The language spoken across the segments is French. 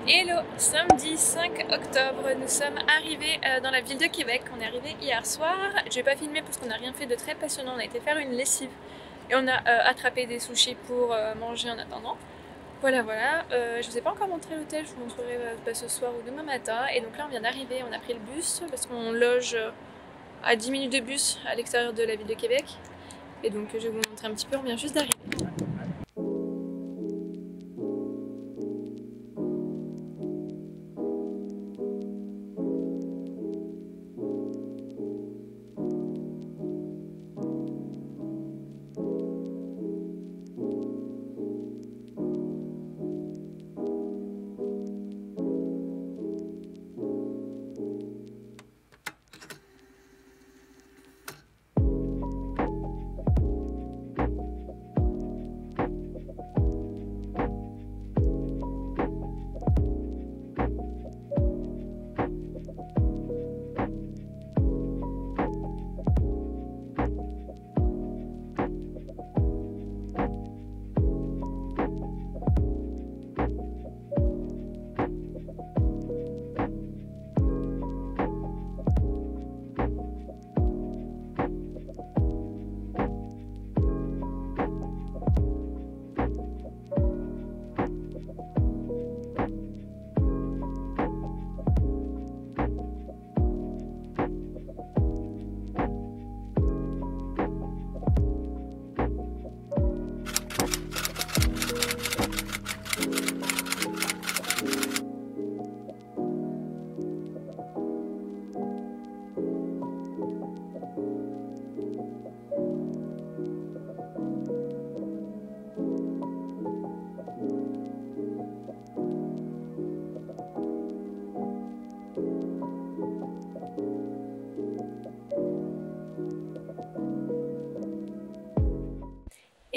Hello, samedi 5 octobre, nous sommes arrivés dans la ville de Québec. On est arrivé hier soir. Je vais pas filmer parce qu'on n'a rien fait de très passionnant. On a été faire une lessive et on a attrapé des sushis pour manger en attendant. Voilà, voilà. Je vous ai pas encore montré l'hôtel, je vous montrerai ce soir ou demain matin. Et donc là, on vient d'arriver. On a pris le bus parce qu'on loge à 10 minutes de bus à l'extérieur de la ville de Québec. Et donc, je vais vous montrer un petit peu. On vient juste d'arriver.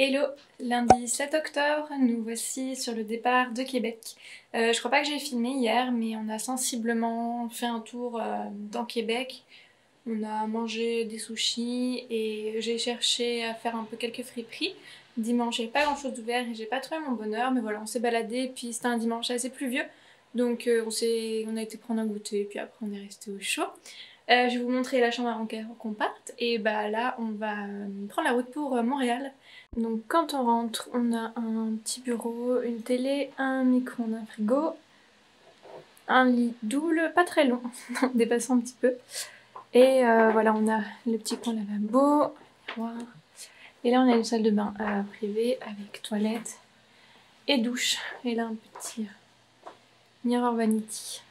Hello, lundi 7 octobre, nous voici sur le départ de Québec. Je crois pas que j'ai filmé hier, mais on a sensiblement fait un tour dans Québec. On a mangé des sushis et j'ai cherché à faire un peu quelques friperies. Dimanche, il n'y avait pas grand chose d'ouvert et j'ai pas trouvé mon bonheur, mais voilà, on s'est baladé et puis c'était un dimanche assez pluvieux. Donc on a été prendre un goûter et puis après on est resté au chaud. Je vais vous montrer la chambre avant qu'on parte et bah là on va prendre la route pour Montréal. Donc quand on rentre, on a un petit bureau, une télé, un micro-ondes, un frigo, un lit double, pas très long, dépassant un petit peu. Et voilà, on a le petit coin lavabo, miroir. Et là on a une salle de bain privée avec toilette et douche. Et là un petit mirror vanity.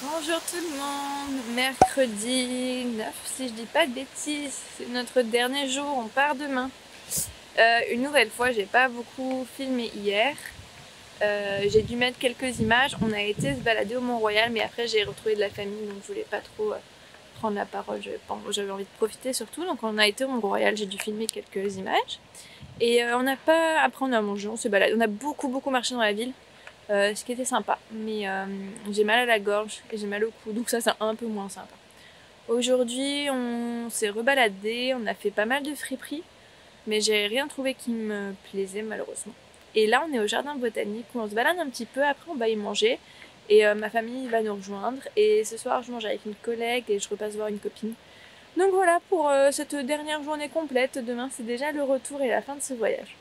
Bonjour tout le monde, mercredi 9 si je dis pas de bêtises, c'est notre dernier jour, on part demain. Une nouvelle fois, j'ai pas beaucoup filmé hier, j'ai dû mettre quelques images, on a été se balader au Mont-Royal mais après j'ai retrouvé de la famille donc je voulais pas trop prendre la parole, j'avais envie de profiter surtout, donc on a été au Mont-Royal, j'ai dû filmer quelques images. Et on n'a pas, après on a mangé, on s'est baladé, on a beaucoup marché dans la ville. Ce qui était sympa, mais j'ai mal à la gorge et j'ai mal au cou, donc ça c'est un peu moins sympa. Aujourd'hui on s'est rebaladé, on a fait pas mal de friperies, mais j'ai rien trouvé qui me plaisait malheureusement. Et là on est au jardin botanique où on se balade un petit peu, après on va y manger et ma famille va nous rejoindre et ce soir je mange avec une collègue et je repasse voir une copine. Donc voilà pour cette dernière journée complète, demain c'est déjà le retour et la fin de ce voyage.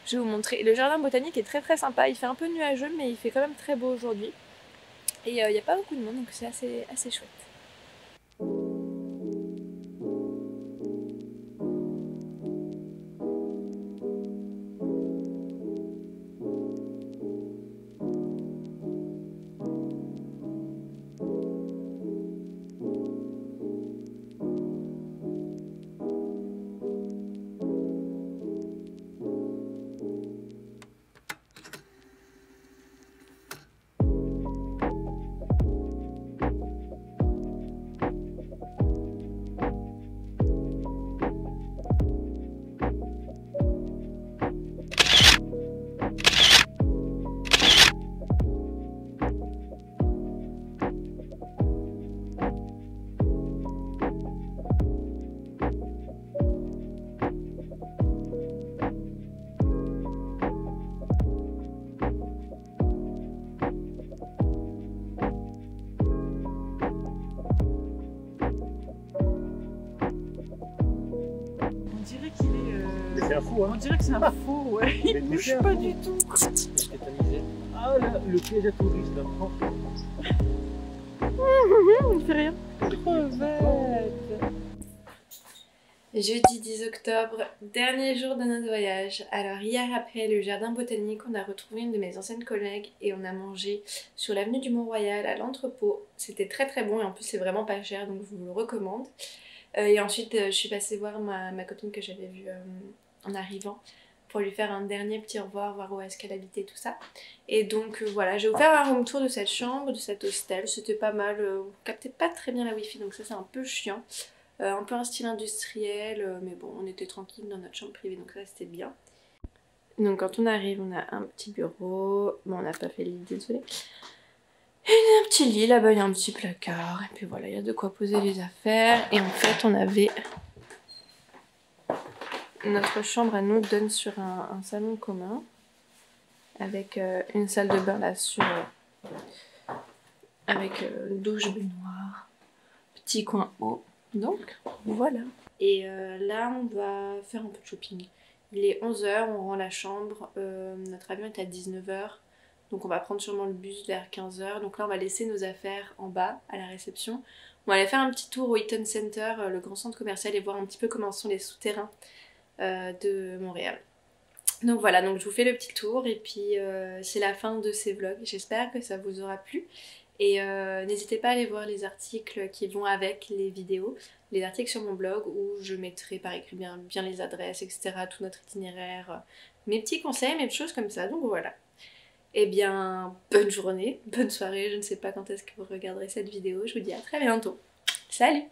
Je vais vous montrer. Le jardin botanique est très sympa, il fait un peu nuageux mais il fait quand même très beau aujourd'hui. Et il n'y a pas beaucoup de monde donc c'est assez chouette. faux, hein. On dirait que c'est un faux, ouais. Il bouge pas du tout. Ah là, le piège à touristes là, franchement. Il fait rien. Crevette. Jeudi 10 octobre, dernier jour de notre voyage. Alors hier après le jardin botanique, on a retrouvé une de mes anciennes collègues et on a mangé sur l'avenue du Mont-Royal à l'entrepôt. C'était très très bon et en plus c'est vraiment pas cher donc je vous le recommande. Et ensuite je suis passée voir ma copine que j'avais vue en arrivant pour lui faire un dernier petit au revoir, voir où est-ce qu'elle habitait, tout ça. Et donc voilà, j'ai offert un room tour de cette chambre, de cet hostel, c'était pas mal, on captait pas très bien la wifi donc ça c'est un peu chiant. Un peu un style industriel, mais bon, on était tranquille dans notre chambre privée, donc ça c'était bien. Donc quand on arrive, on a un petit bureau, bon on n'a pas fait le lit, désolé. Et un petit lit, là-bas il y a un petit placard, et puis voilà, il y a de quoi poser les affaires. Et en fait on avait... Notre chambre à nous donne sur un salon commun, avec une salle de bain là sur... avec douche, baignoire, petit coin haut. Donc voilà. Et là on va faire un peu de shopping. Il est 11 h, on rend la chambre, notre avion est à 19 h. Donc on va prendre sûrement le bus vers 15 h. Donc là on va laisser nos affaires en bas à la réception. On va aller faire un petit tour au Eaton Center, le grand centre commercial, et voir un petit peu comment sont les souterrains de Montréal. Donc voilà, donc je vous fais le petit tour et puis c'est la fin de ces vlogs. J'espère que ça vous aura plu. Et n'hésitez pas à aller voir les articles qui vont avec les vidéos, les articles sur mon blog où je mettrai par écrit bien les adresses, etc., tout notre itinéraire, mes petits conseils, mes choses comme ça, donc voilà. Et bien, bonne journée, bonne soirée, je ne sais pas quand est-ce que vous regarderez cette vidéo, je vous dis à très bientôt. Salut!